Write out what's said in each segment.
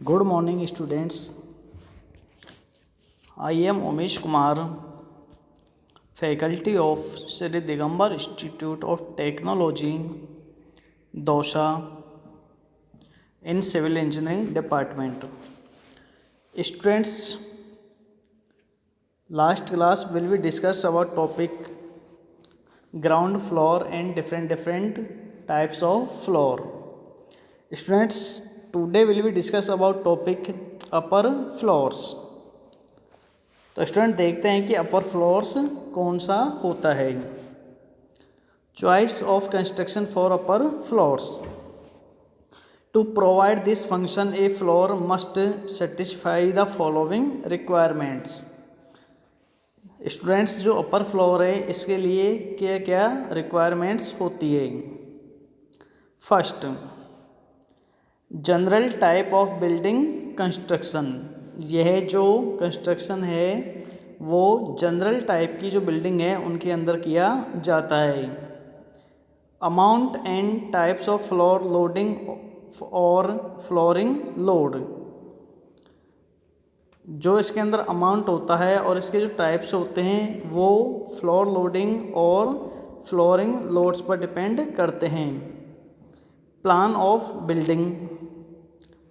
Good morning, students. I am Umesh Kumar, faculty of Sri Digambar Institute of Technology, Dosa, in Civil Engineering Department. Students, last class will be discuss about topic ground floor and different types of floor. Students, today will be discuss about topic upper floors. तो student देखते हैं कि upper floors कौन सा होता है। Choice of construction for upper floors. To provide this function a floor must satisfy the following requirements. Students, जो upper floor है इसके लिए क्या क्या रिक्वायरमेंट्स होती है। First, general type of building construction. यह जो कंस्ट्रक्शन है वो जनरल टाइप की जो बिल्डिंग है उनके अंदर किया जाता है। Amount and types of floor loading और फ्लोरिंग लोड। जो इसके अंदर अमाउंट होता है और इसके जो टाइप्स होते हैं वो फ्लोर लोडिंग और फ्लोरिंग लोड्स पर डिपेंड करते हैं। Plan of building.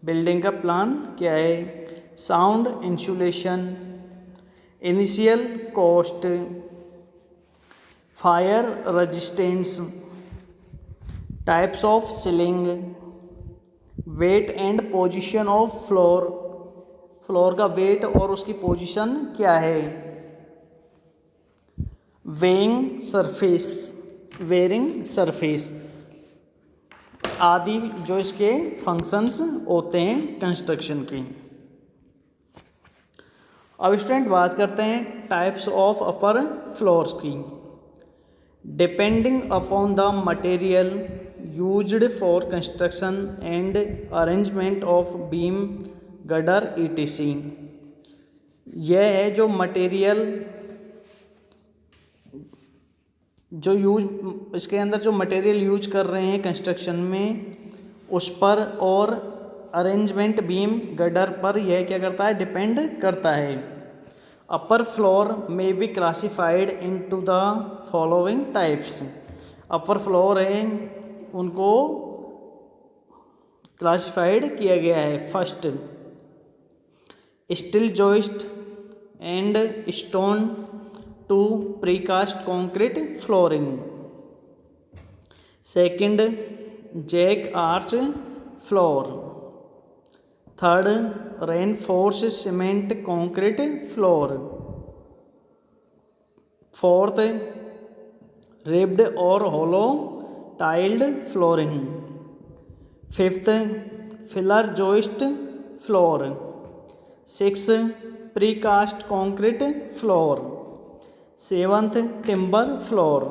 बिल्डिंग का प्लान क्या है। Sound insulation, initial cost, fire resistance, types of ceiling, weight and position of floor. Floor का वेट और उसकी पोजीशन क्या है। वेइंग सरफेस, वेयरिंग सरफेस आदि जो इसके फंक्शंस होते हैं कंस्ट्रक्शन की। अब स्टूडेंट बात करते हैं टाइप्स ऑफ अपर फ्लोर्स की। Depending upon the material used for construction and arrangement of beam gutter etc. यह है जो मटेरियल जो यूज इसके अंदर जो मटेरियल यूज कर रहे हैं कंस्ट्रक्शन में उस पर और अरेंजमेंट बीम गडर पर यह क्या करता है, डिपेंड करता है। अपर फ्लोर में be classified into the following types. Upper floor है उनको क्लासिफाइड किया गया है। First, steel joist and stone to precast concrete flooring. Second, jack arch floor. Third, reinforce cement concrete floor. Fourth, ribbed और hollow tiled flooring. Fifth, filler joist floor. Six, precast concrete floor. Seventh, timber floor.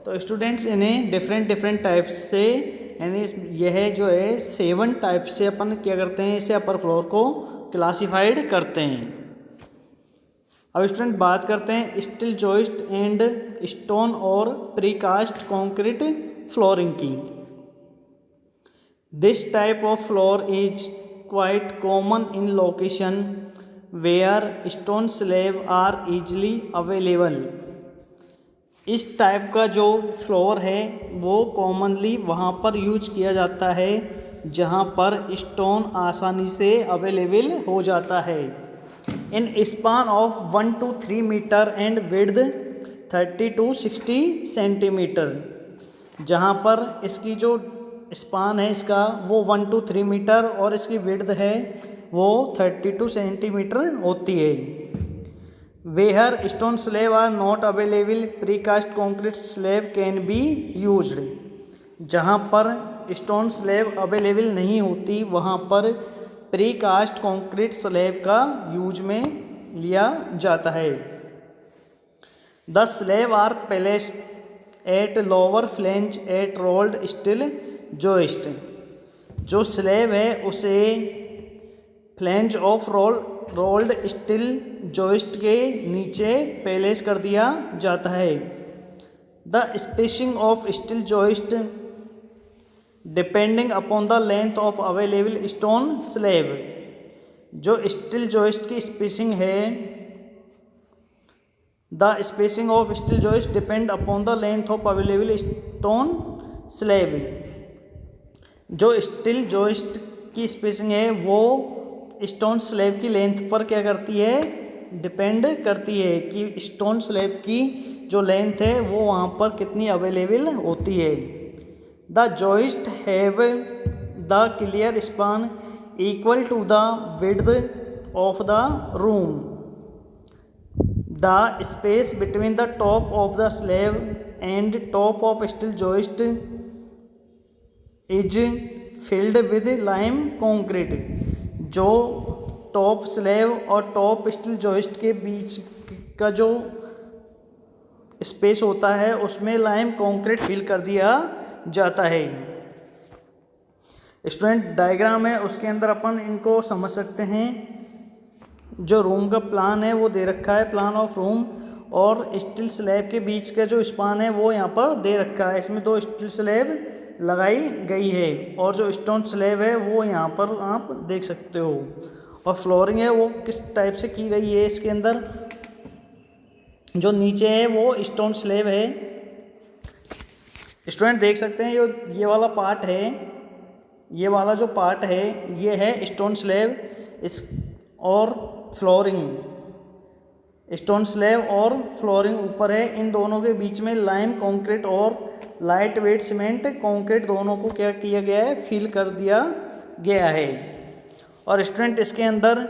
तो students इन्हें different types से यानी यह जो है 7 type से अपन क्या करते हैं, इसे अपर फ्लोर को क्लासिफाइड करते हैं। अब स्टूडेंट बात करते हैं स्टील जॉइस्ट एंड स्टोन और प्रीकास्ट कंक्रीट फ्लोरिंग की। This type of floor is quite common in location where stone slab are easily available. इस टाइप का जो फ्लोर है वो कॉमनली वहाँ पर यूज किया जाता है जहाँ पर स्टोन आसानी से अवेलेबल हो जाता है। In span of 1 to 3 metre and width 30 to 60 centimetre. जहाँ पर इसकी जो स्पान है इसका वो 1 to 3 मीटर और इसकी विड्थ है वो 32 सेंटीमीटर होती है। Where stone slab are not available, precast concrete slab can be used। जहाँ पर स्टोन स्लैब अवेलेबल नहीं होती वहाँ पर प्रीकास्ट कंक्रीट स्लैब का यूज में लिया जाता है। The slab are placed at lower flange at rolled steel joist. जो स्लैब है उसे flange of rolled steel joist के नीचे प्लेस कर दिया जाता है। The spacing of steel joist depending upon the length of available stone slab. जो स्टील जॉइस्ट की स्पेसिंग है, the spacing of steel joist depend upon the length of available stone slab. जो स्टील जॉइस्ट की spacing है वो stone slab की length पर क्या करती है, डिपेंड करती है कि स्टोन स्लैब की जो लेंथ है वो वहाँ पर कितनी अवेलेबल होती है। The joist have the clear span equal to the width of the room. The space between the top of the slab and top of steel joist is filled with lime concrete। जो top slab और top steel joist के बीच का जो space होता है उसमें lime concrete fill कर दिया जाता है। स्टूडेंट डायग्राम है उसके अंदर अपन इनको समझ सकते हैं। जो रूम का प्लान है वो दे रखा है, प्लान ऑफ रूम, और स्टील स्लैब के बीच का जो स्पान है वो यहाँ पर दे रखा है। इसमें 2 स्टील स्लैब लगाई गई है और जो स्टोन स्लैब है वो यहाँ पर आप देख सकते हो। और फ्लोरिंग है वो किस टाइप से की गई है, इसके अंदर जो नीचे है वो स्टोन स्लैब है। स्टूडेंट देख सकते हैं ये वाला पार्ट है, ये वाला जो पार्ट है ये है स्टोन स्लैब इस और फ्लोरिंग, स्टोन स्लैब और फ्लोरिंग ऊपर है। इन दोनों के बीच में लाइम कंक्रीट और लाइट वेट सीमेंट कंक्रीट दोनों को क्या किया गया है, फिल कर दिया गया है। और स्टूडेंट इसके अंदर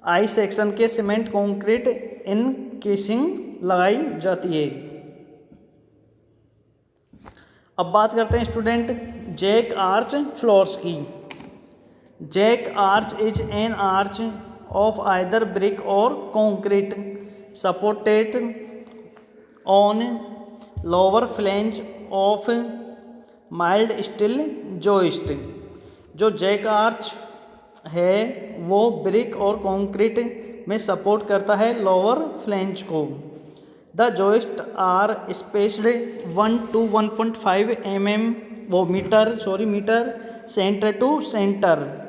आई सेक्शन के सीमेंट कंक्रीट इन केसिंग लगाई जाती है। अब बात करते हैं स्टूडेंट जैक आर्च फ्लोर्स की। Jack arch is an arch of either brick or concrete supported on lower flange of mild steel joist। जो जैक आर्च है वो ब्रिक और कंक्रीट में सपोर्ट करता है लोअर फ्लैंज को। The joist are spaced 1 to 1.5 mm metre centre to centre.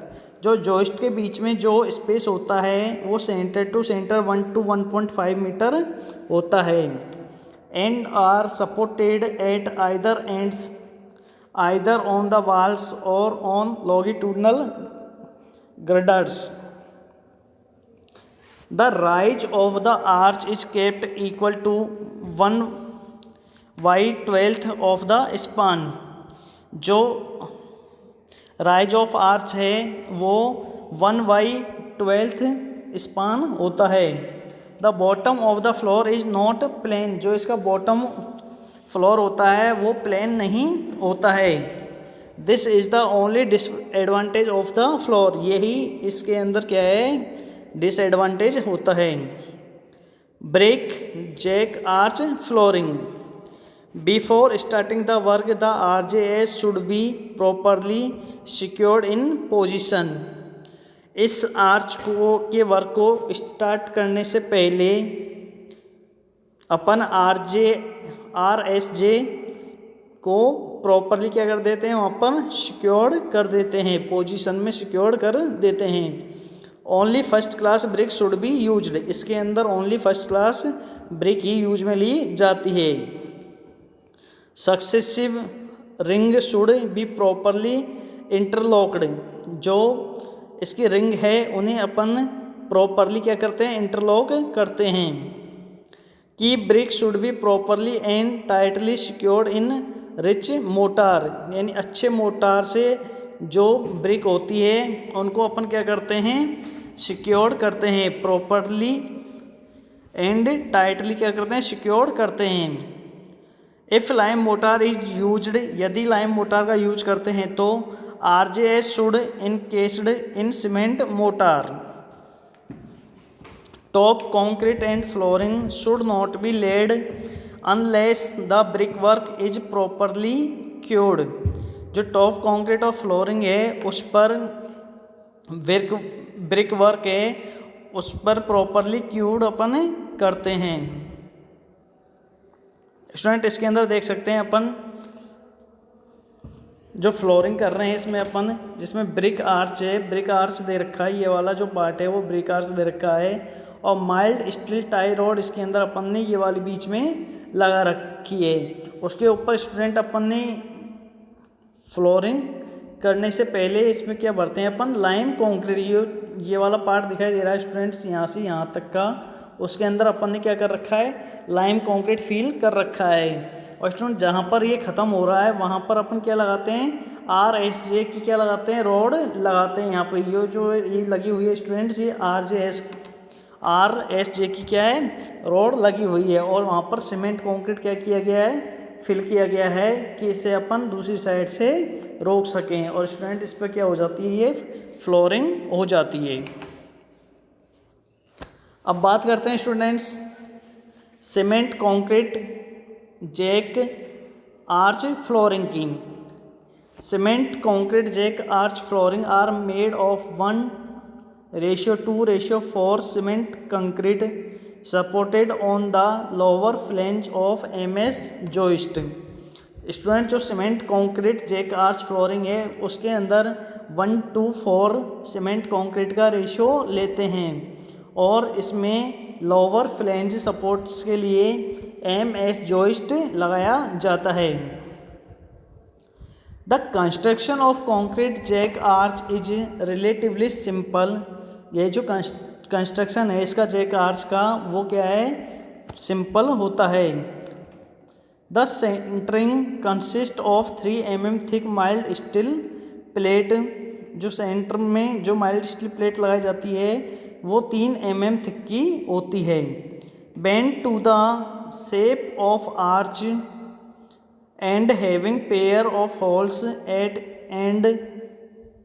जो joist के बीच में जो स्पेस होता है वो centre to centre 1 to 1.5 metre होता है। And are supported at either ends either on the walls और on longitudinal girders। The rise of the arch is kept equal to 1/12 of the span. जो rise of arch है वो 1/12 span होता है। The bottom of the floor is not plain. जो इसका bottom floor होता है वो प्लेन नहीं होता है। This is the only disadvantage of the floor. यही इसके अंदर क्या है, डिसएडवांटेज होता है। Brick jack arch flooring. Before starting the work, the RJS should be properly secured in position। इस आर्च के वर्क को स्टार्ट करने से पहले अपन RSJ को प्रॉपरली क्या कर देते हैं, वहाँ पर सिक्योर्ड कर देते हैं, पोजीशन में सिक्योर्ड कर देते हैं। Only first class brick should be used. इसके अंदर ओनली फर्स्ट क्लास ब्रिक ही यूज में ली जाती है। Successive ring should be properly interlocked. जो इसकी रिंग है उन्हें अपन प्रॉपरली क्या करते हैं, इंटरलॉक करते हैं। की brick should be properly and tightly secured in rich motor. यानी अच्छे मोटार से जो ब्रिक होती है उनको अपन क्या करते हैं, सिक्योर्ड करते हैं, प्रॉपरली एंड टाइटली क्या करते हैं, सिक्योर्ड करते हैं। If lime mortar is used. यदि लाइम मोटार का यूज करते हैं तो RJS should encased in cement mortar. Top concrete and flooring should not be laid unless the brick work is properly cured. जो टॉप कंक्रीट और flooring है उस पर ब्रिक वर्क है उस पर प्रॉपरली क्योर्ड अपन करते हैं। स्टूडेंट इसके अंदर देख सकते हैं अपन जो फ्लोरिंग कर रहे हैं इसमें अपन, जिसमें ब्रिक आर्च है, ब्रिक आर्च दे रखा है, ये वाला जो पार्ट है वो ब्रिक आर्च दे रखा है, और माइल्ड स्टील टाई रॉड इसके अंदर अपन ने ये वाली बीच में लगा रखी है। उसके ऊपर स्टूडेंट अपन ने फ्लोरिंग करने से पहले इसमें क्या भरते हैं अपन, लाइम कंक्रीट। ये वाला पार्ट दिखाई दे रहा है स्टूडेंट्स यहाँ से यहाँ तक का, उसके अंदर अपन ने क्या कर रखा है, लाइम कंक्रीट फिल कर रखा है। और स्टूडेंट जहाँ पर ये ख़त्म हो रहा है वहाँ पर अपन क्या लगाते हैं, RSJ की क्या लगाते हैं, रॉड लगाते हैं। यहाँ पर ये जो ये लगी हुई है स्टूडेंट्स, ये RSJ की क्या है, रॉड लगी हुई है, और वहाँ पर सीमेंट कंक्रीट क्या किया गया है, फिल किया गया है कि इसे अपन दूसरी साइड से रोक सकें। और स्टूडेंट इस पर क्या हो जाती है, ये फ्लोरिंग हो जाती है। अब बात करते हैं students cement concrete jack arch flooring की। Cement concrete jack arch flooring are made of 1:2:4 cement concrete supported on the lower flange of MS joist. Student जो cement concrete jack arch flooring है उसके अंदर 1:4 सीमेंट कंक्रीट का ratio लेते हैं, और इसमें लोअर फ्लेंज सपोर्ट्स के लिए MS जोइस्ट लगाया जाता है। The construction of concrete jack arch is relatively simple. ये जो कंस्ट्रक्शन है इसका जैक आर्च का वो क्या है, सिंपल होता है। The centering consist of 3 mm thick mild steel plate. जो सेंटर में जो माइल्ड स्टील प्लेट लगाई जाती है वो 3 mm थिक की होती है। Bend to the shape of arch and having pair of holes at end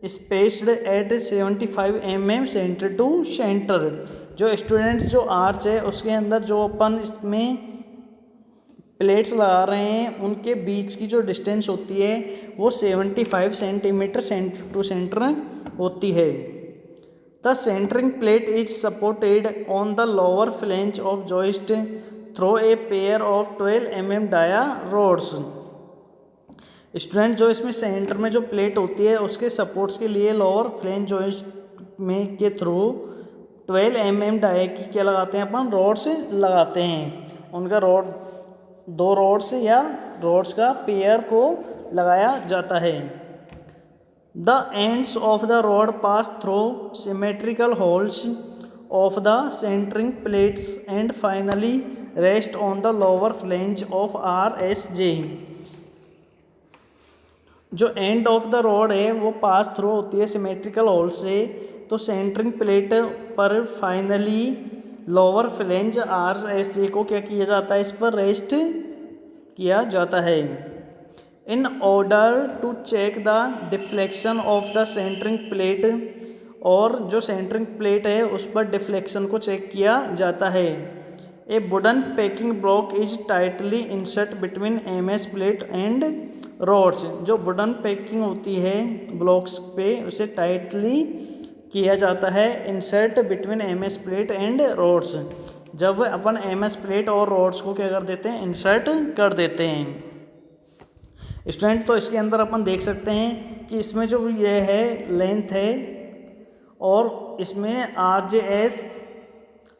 spaced at 75 mm center to centre. जो स्टूडेंट्स जो आर्च है उसके अंदर जो अपन इसमें प्लेट्स लगा रहे हैं उनके बीच की जो डिस्टेंस होती है वो 75 सेंटीमीटर सेंटर टू सेंटर होती है। The centering plate is supported on the lower flange of joist through a pair of 12 mm dia rods. Student जो इसमें सेंटर में जो प्लेट होती है उसके सपोर्ट्स के लिए लोअर फ्लेंज जॉइस्ट में के थ्रू 12 mm डाया की क्या लगाते हैं अपन, रोड्स लगाते हैं। उनका रॉड 2 रोड्स या रोड्स का पेयर को लगाया जाता है। The ends of the rod pass through symmetrical holes of the centering plates and finally rest on the lower flange of RSJ। जो एंड ऑफ द रॉड है वो पास थ्रू होती है सिमेट्रिकल होल से, तो सेंटरिंग प्लेट पर finally lower flange RSJ को क्या किया जाता है, इस पर रेस्ट किया जाता है। In order to check the deflection of the centering plate, और जो सेंटरिंग प्लेट है उस पर डिफ्लेक्शन को चेक किया जाता है। A wooden packing block is tightly insert between MS plate and rods. जो वुडन पैकिंग होती है ब्लॉक्स पे उसे टाइटली किया जाता है insert between MS plate and rods. जब अपन MS प्लेट और रोड्स को क्या कर देते हैं, इंसर्ट कर देते हैं। स्टूडेंट तो इसके अंदर अपन देख सकते हैं कि इसमें जो ये है लेंथ है और इसमें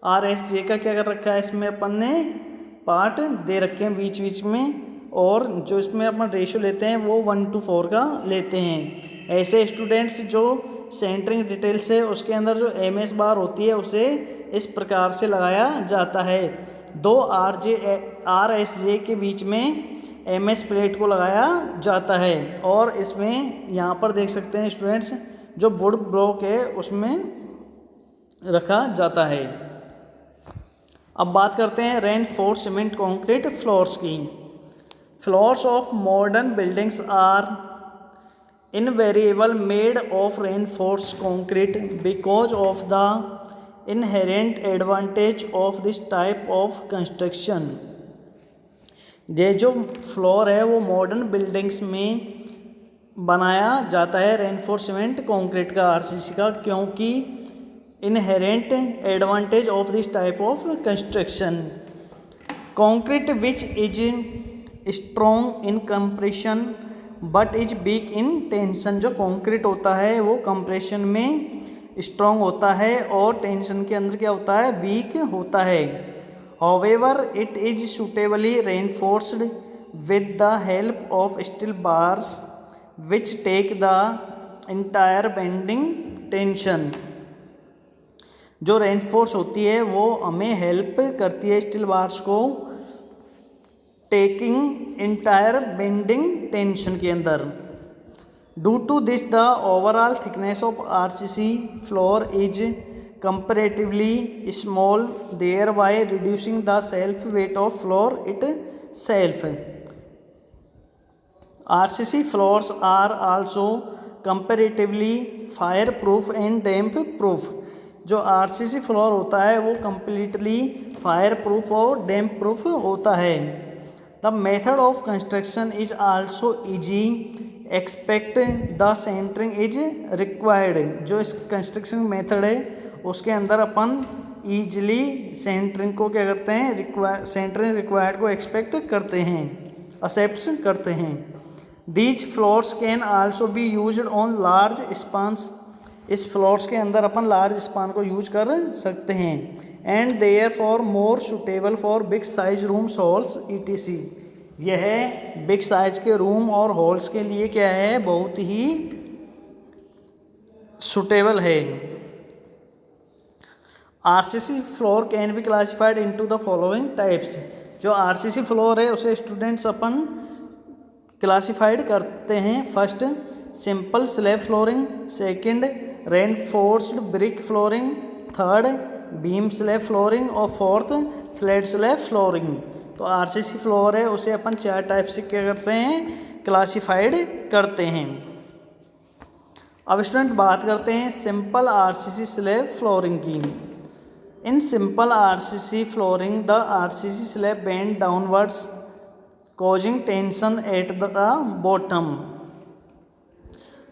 RSJ का क्या कर रखा है, इसमें अपन ने पार्ट दे रखे हैं बीच बीच में, और जो इसमें अपन रेशियो लेते हैं वो 1:4 का लेते हैं। ऐसे स्टूडेंट्स जो सेंटरिंग डिटेल्स है उसके अंदर जो MS बार होती है उसे इस प्रकार से लगाया जाता है। 2 RSJ के बीच में MS प्लेट को लगाया जाता है, और इसमें यहाँ पर देख सकते हैं स्टूडेंट्स जो वुड ब्लॉक है उसमें रखा जाता है। अब बात करते हैं रेनफोर्स्ड सीमेंट कंक्रीट फ्लोर्स की। Floors of modern buildings are invariably made of reinforced concrete because of the inherent advantage of this type of construction। ये जो फ्लोर है वो मॉडर्न बिल्डिंग्स में बनाया जाता है रेनफोर्स्ड सीमेंट कंक्रीट का, RCC का, क्योंकि inherent advantage of this type of construction. Concrete which is strong in compression but is weak in tension. जो कंक्रीट होता है वो कंप्रेशन में स्ट्रॉन्ग होता है और टेंशन के अंदर क्या होता है, वीक होता है। However it is suitably reinforced with the help of steel bars which take the entire bending tension. जो रेनफोर्स होती है वो हमें हेल्प करती है स्टील बार्स को टेकिंग इंटायर बेंडिंग टेंशन के अंदर। Due to this the overall thickness of RCC floor is comparatively small, thereby reducing the self weight of floor itself. RCC floors are also comparatively fireproof and damp proof. जो RCC floor होता है वो completely fireproof और damp proof होता है। The method of construction is also easy, except the centering is required. जो इस construction method है उसके अंदर अपन ईजिली सेंटरिंग को क्या करते हैं, सेंटरिंग रिक्वायर्ड को एक्सपेक्ट करते हैं, एक्सेप्ट करते हैं। These floors can also be used on large spans. इस फ्लोर्स के अंदर अपन लार्ज स्पान को यूज कर सकते हैं। And therefore more suitable for big size rooms halls etc. यह बिग साइज के रूम और हॉल्स के लिए क्या है, बहुत ही सुटेबल है। RCC floor can be classified into the following types. जो आरसीसी फ्लोर है उसे स्टूडेंट्स अपन क्लासिफाइड करते हैं। First simple slab flooring, second reinforced brick flooring, third beam slab flooring और फोर्थ फ्लैट स्लैब फ्लोरिंग। तो आरसीसी फ्लोर है उसे अपन 4 टाइप से क्या करते हैं, क्लासिफाइड करते हैं। अब स्टूडेंट बात करते हैं सिंपल आरसीसी स्लैब फ्लोरिंग की। In simple RCC flooring the RCC slab bend downwards causing tension at the bottom.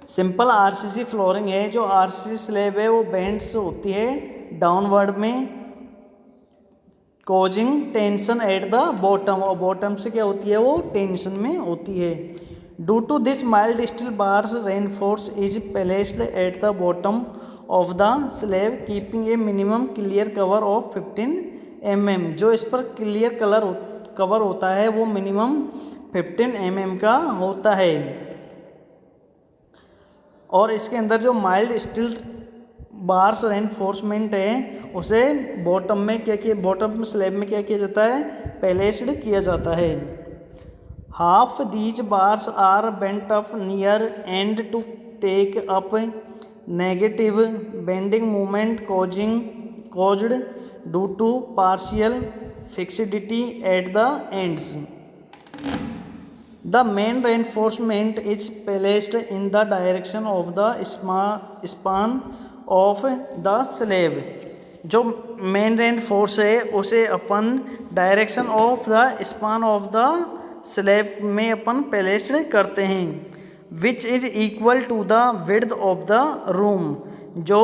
Simple RCC flooring है, जो आरसीसी स्लैब है वो बेंड्स होती है डाउनवर्ड में, causing tension at the bottom, और बॉटम से क्या होती है, वो टेंशन में होती है। Due to this mild steel bars reinforce is placed at the bottom of the slab keeping a minimum clear cover of 15 mm। जो इस पर क्लियर कवर होता है वो मिनिमम 15 mm का होता है। और इसके अंदर जो माइल्ड स्टील बार्स रेनफोर्समेंट है उसे बॉटम में क्या किया, बॉटम स्लैब में क्या किया जाता है, प्लेस्ड किया जाता है। Half these bars are bent up near end to take up negative bending movement caused due to partial fixity at the ends. The main reinforcement is placed in the direction of the span of the slab. जो main reinforce है उसे अपन direction of the span of the slab में अपन placed करते हैं, which is equal to the width of the room. जो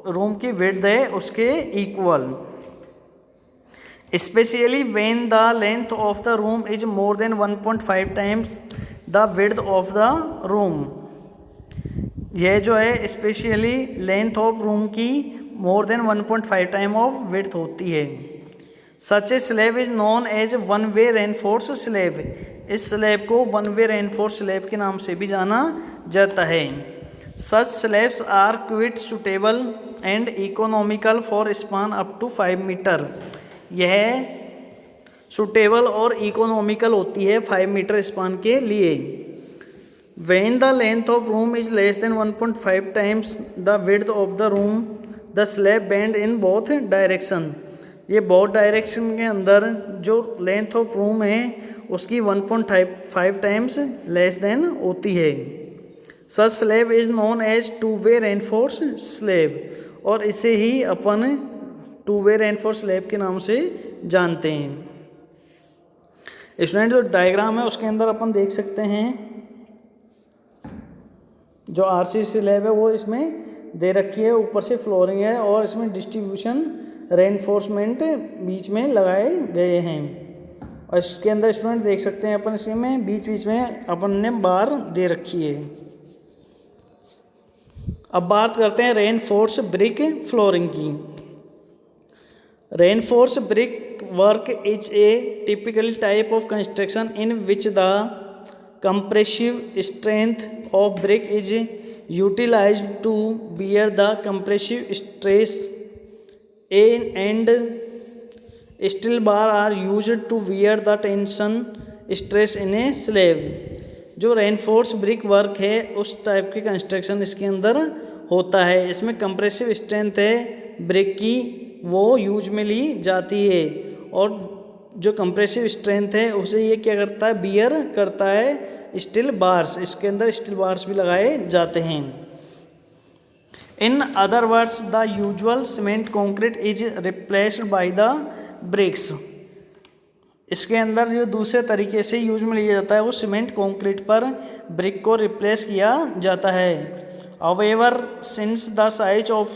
room की विड्थ है उसके equal. Specially when the length of the room is more than 1.5 times the width of the room. यह जो है स्पेशली लेंथ ऑफ रूम की more than 1.5 time of width होती है। सच a slab is known as one way reinforce slab. इस slab को one way reinforce slab के नाम से भी जाना जाता है। Such slabs are quite suitable and economical for span up to 5 metre. यह सुटेबल और इकोनॉमिकल होती है 5 मीटर स्पान के लिए। When the length of room is less than 1.5 times the width of the room the slab bend in both direction. ये both direction के अंदर जो लेंथ ऑफ रूम है उसकी 1.5 टाइम्स लेस देन होती है। Such slab is known as two way reinforce slab, और इसे ही अपन टू वे रेनफोर्स स्लैब के नाम से जानते हैं। स्टूडेंट जो डायग्राम है उसके अंदर अपन देख सकते हैं जो आरसीसी स्लैब है वो इसमें दे रखी है, ऊपर से फ्लोरिंग है और इसमें डिस्ट्रीब्यूशन रेनफोर्समेंट बीच में लगाए गए हैं। और इसके अंदर स्टूडेंट देख सकते हैं अपन इसी में बीच बीच में अपन ने बार दे रखी है। अब बात करते हैं रेनफोर्स ब्रिक फ्लोरिंग की। Reinforce brick work is a typical type of construction in which the compressive strength of brick is utilized to bear the compressive stress and steel bar are used to bear the tension stress in a slab. जो reinforce brick work है उस type की construction इसके अंदर होता है। इसमें compressive strength है ब्रिक की वो यूज में ली जाती है और जो कंप्रेसिव स्ट्रेंथ है उसे ये क्या करता है, बियर करता है स्टील बार्स। इसके अंदर स्टील बार्स भी लगाए जाते हैं। In other words the usual cement concrete is replaced by the bricks. इसके अंदर जो दूसरे तरीके से यूज में लिया जाता है वो सीमेंट कंक्रीट पर ब्रिक को रिप्लेस किया जाता है। However, since the size of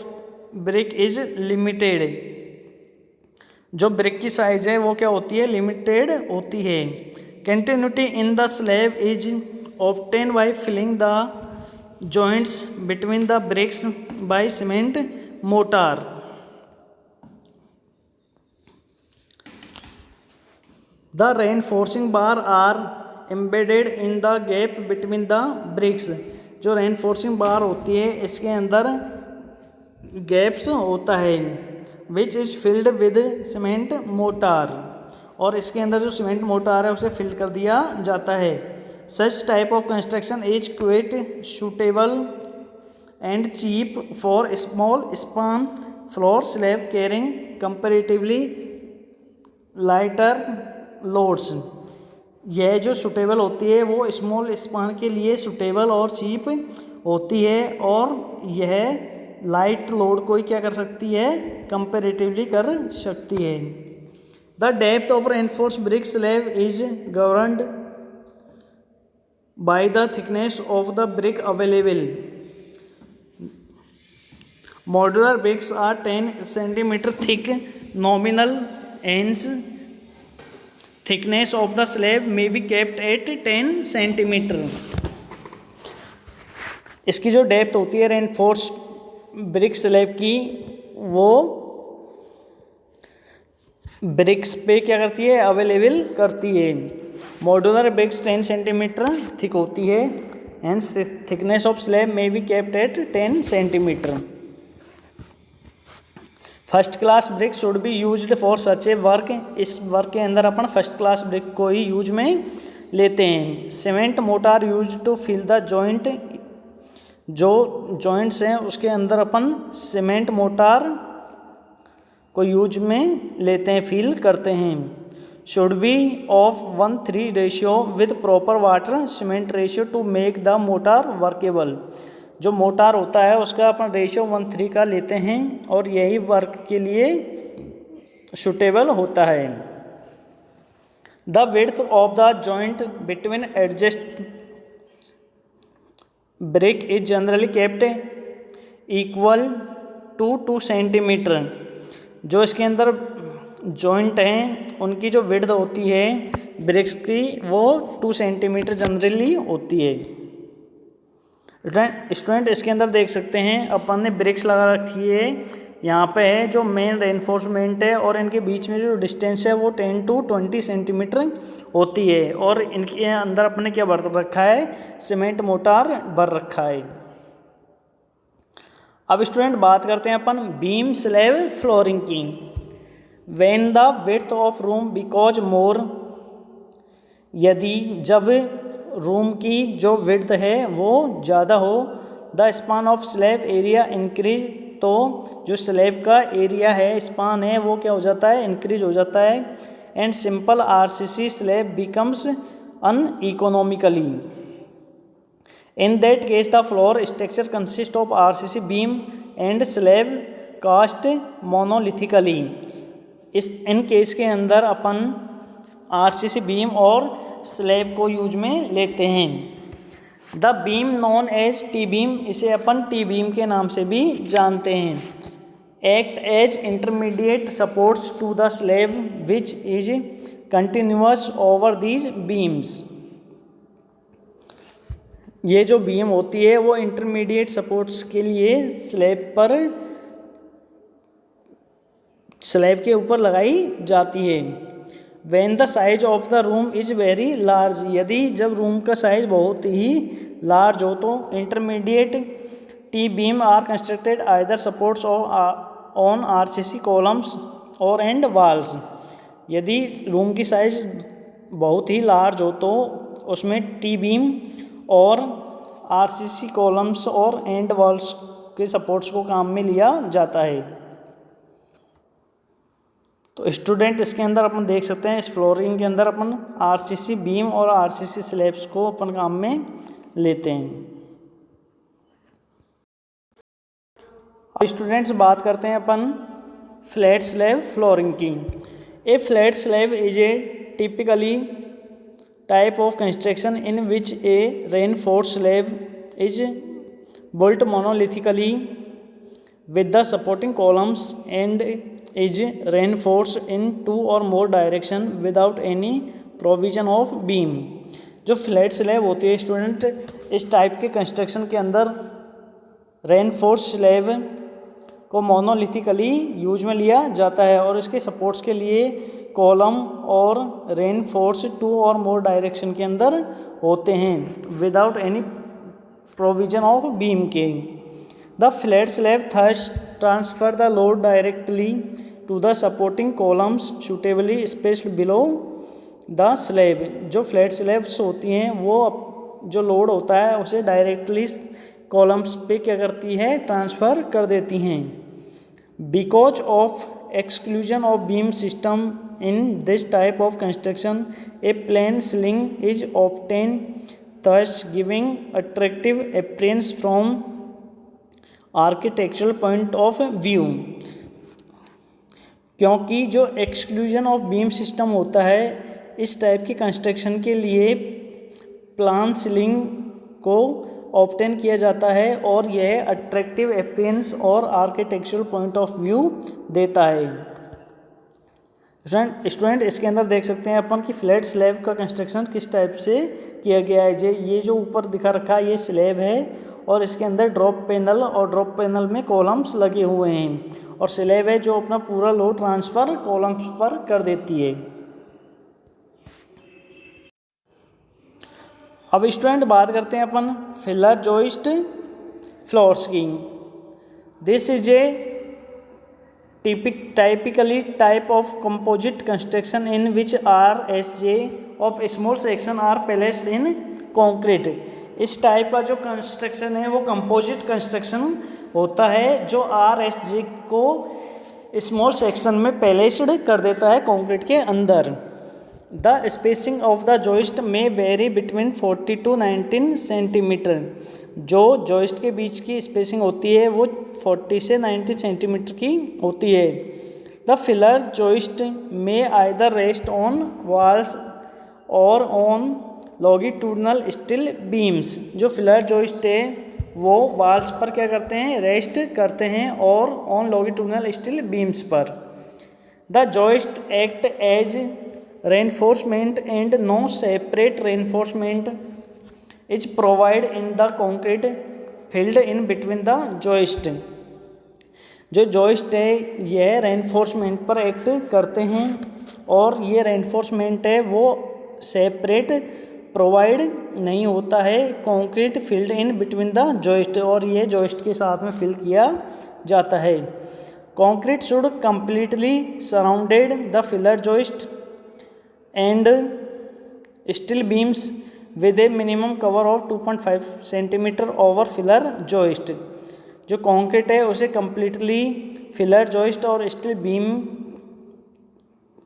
brick is limited, जो ब्रिक की साइज है वो क्या होती है, लिमिटेड होती है। Continuity in the slab is obtain by filling the joints between the bricks by cement mortar. The reinforcing bar are embedded in the gap between the bricks. जो रेनफोर्सिंग बार होती है इसके अंदर गैप्स होता है which is filled with cement mortar, और इसके अंदर जो सीमेंट मोटार है उसे फिल कर दिया जाता है। Such type of construction is quite suitable and cheap for small span floor slab carrying comparatively lighter loads. यह जो सूटेबल होती है वो स्मॉल स्पान के लिए सूटेबल और चीप होती है और यह लाइट लोड को ही क्या कर सकती है, कंपेरेटिवली कर सकती है। The depth of reinforce brick slab is governed by the thickness of the brick available. Modular bricks are 10 centimeter thick. Nominal ends thickness of the slab may be kept at 10 centimeter. इसकी जो depth होती है reinforce brick slab की वो BRICS पे क्या करती है, अवेलेबल करती है। मॉड्यूलर ब्रिक्स 10 सेंटीमीटर थिक होती है and thickness of slab may be kept at 10 centimetre. First class brick should be used for such A work. इस वर्क के अंदर अपन फर्स्ट क्लास ब्रिक को ही यूज में लेते हैं। Cement mortar use to fill the joint. जो joints हैं उसके अंदर अपन सीमेंट मोटार को यूज में लेते हैं, फिल करते हैं। Should be of 1:3 ratio with proper water cement ratio to make the mortar workable. जो मोटार होता है उसका अपन रेशियो 1:3 का लेते हैं और यही वर्क के लिए सूटेबल होता है। The width of the joint between adjust brick is generally kept equal to 2 centimeter. जो इसके अंदर जॉइंट हैं उनकी जो विड्थ होती है ब्रिक्स की वो 2 सेंटीमीटर जनरली होती है। स्टूडेंट इसके अंदर देख सकते हैं अपन ने ब्रिक्स लगा रखी है। यहाँ पे है जो मेन रेनफोर्समेंट है और इनके बीच में जो डिस्टेंस है वो 10 to 20 सेंटीमीटर होती है और इनके अंदर अपन ने क्या भर रखा है, सीमेंट मोटार भर रखा है। अब स्टूडेंट बात करते हैं अपन बीम स्लैब फ्लोरिंग की। When the width of room because more, यदि जब रूम की जो विड्थ है वो ज़्यादा हो, the span of slab area increase, तो जो स्लैब का एरिया है, स्पान है, वो क्या हो जाता है, इंक्रीज हो जाता है। And simple RCC slab becomes uneconomically. In that case the floor structure consist of RCC beam and slab cast monolithically. In case के अंदर अपन आरसीसी बीम और स्लैब को यूज में लेते हैं। The beam known as T beam, इसे अपन टी बीम के नाम से भी जानते हैं। Act as intermediate supports to the slab which is continuous over these beams. ये जो बीम होती है वो इंटरमीडिएट सपोर्ट्स के लिए स्लैब के ऊपर लगाई जाती है। When the size of the room is very large, यदि जब रूम का साइज बहुत ही लार्ज हो तो intermediate T beam are constructed either supports on RCC columns और एंड वॉल्स। यदि रूम की साइज बहुत ही लार्ज हो तो उसमें टी बीम और आरसीसी कॉलम्स और एंड वॉल्स के सपोर्ट्स को काम में लिया जाता है। तो स्टूडेंट इसके अंदर अपन देख सकते हैं, इस फ्लोरिंग के अंदर अपन आरसीसी बीम और आरसीसी स्लैब्स को अपन काम में लेते हैं। स्टूडेंट्स बात करते हैं अपन फ्लैट स्लैब फ्लोरिंग की। A flat slab is a typically type of construction in which a reinforced slab is built monolithically with the supporting columns and is reinforced in two or more direction without any provision of beam। जो flat slab होती है student, इस type के construction के अंदर reinforce slab को मोनोलिथिकली use में लिया जाता है और इसके सपोर्ट्स के लिए कॉलम और रेनफोर्स टू और मोर डायरेक्शन के अंदर होते हैं without any provision of beam के। The flat slab thus transfer the load directly to the supporting columns suitably spaced below the slab. जो फ्लैट स्लैब्स होती हैं वो जो लोड होता है उसे डायरेक्टली कॉलम्स पे क्या करती है, ट्रांसफ़र कर देती हैं। Because of exclusion of beam system in this type of construction, a plain ceiling is obtained, thus giving attractive appearance from architectural point of view। क्योंकि जो एक्सक्लूजन ऑफ बीम सिस्टम होता है इस टाइप की construction के लिए plan ceiling को obtain किया जाता है और यह अट्रैक्टिव अपीयरेंस और आर्किटेक्चरल पॉइंट ऑफ व्यू देता है। स्टूडेंट इसके अंदर देख सकते हैं अपन कि फ्लैट स्लैब का कंस्ट्रक्शन किस टाइप से किया गया है। ये जो ऊपर दिखा रखा है ये स्लैब है और इसके अंदर ड्रॉप पैनल में कॉलम्स लगे हुए हैं और स्लैब है जो अपना पूरा लोड ट्रांसफ़र कॉलम्स पर कर देती है। अब स्टूडेंट बात करते हैं अपन फिलर जॉइस्ट फ्लोर्स की। This is a typically type of composite construction in which RSJ of small section are placed in concrete। इस टाइप का जो कंस्ट्रक्शन है वो कंपोजिट कंस्ट्रक्शन होता है जो RSJ को स्मॉल सेक्शन में प्लेस्ड कर देता है कंक्रीट के अंदर। The spacing of the joist में वेरी बिटवीन 40 to 19 सेंटीमीटर। जो जॉइस्ट के बीच की स्पेसिंग होती है वो 40 से 90 सेंटीमीटर की होती है। द फिलर जॉइस्ट में आइदर रेस्ट ऑन वॉल्स और ऑन लॉन्गिट्यूडनल स्टील बीम्स। जो फिलर जॉइस्ट है वो वॉल्स पर क्या करते हैं, रेस्ट करते हैं और ऑन लॉन्गिट्यूडनल स्टील बीम्स पर। The joist act as reinforcement and no separate reinforcement is provided in the concrete filled in between the joist। जो जॉइस्ट है यह रेनफोर्समेंट पर एक्ट करते हैं और ये रेनफोर्समेंट है वो सेपरेट प्रोवाइड नहीं होता है concrete field in between the joist और ये जॉइस्ट के साथ में फिल किया जाता है। Concrete should completely surrounded the filler joist and steel beams with a minimum cover of 2.5 centimetre over filler joist। जो कंक्रीट है उसे कम्प्लीटली फिलर जॉइस्ट और स्टील बीम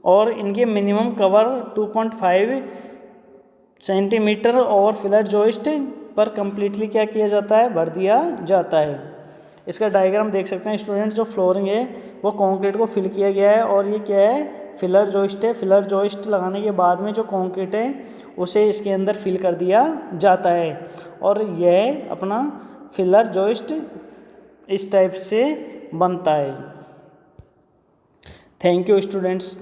और इनके मिनिमम कवर 2.5 सेंटीमीटर और फिलर जॉइस्ट पर कम्प्लीटली क्या किया जाता है, भर दिया जाता है। इसका डायग्राम देख सकते हैं स्टूडेंट्स, जो फ्लोरिंग है वो कंक्रीट को फिल किया गया है और ये क्या है, फिलर जॉइस्ट है। फिलर जॉइस्ट लगाने के बाद में जो कंक्रीट है उसे इसके अंदर फिल कर दिया जाता है और यह अपना फिलर जॉइस्ट इस टाइप से बनता है। Thank you students.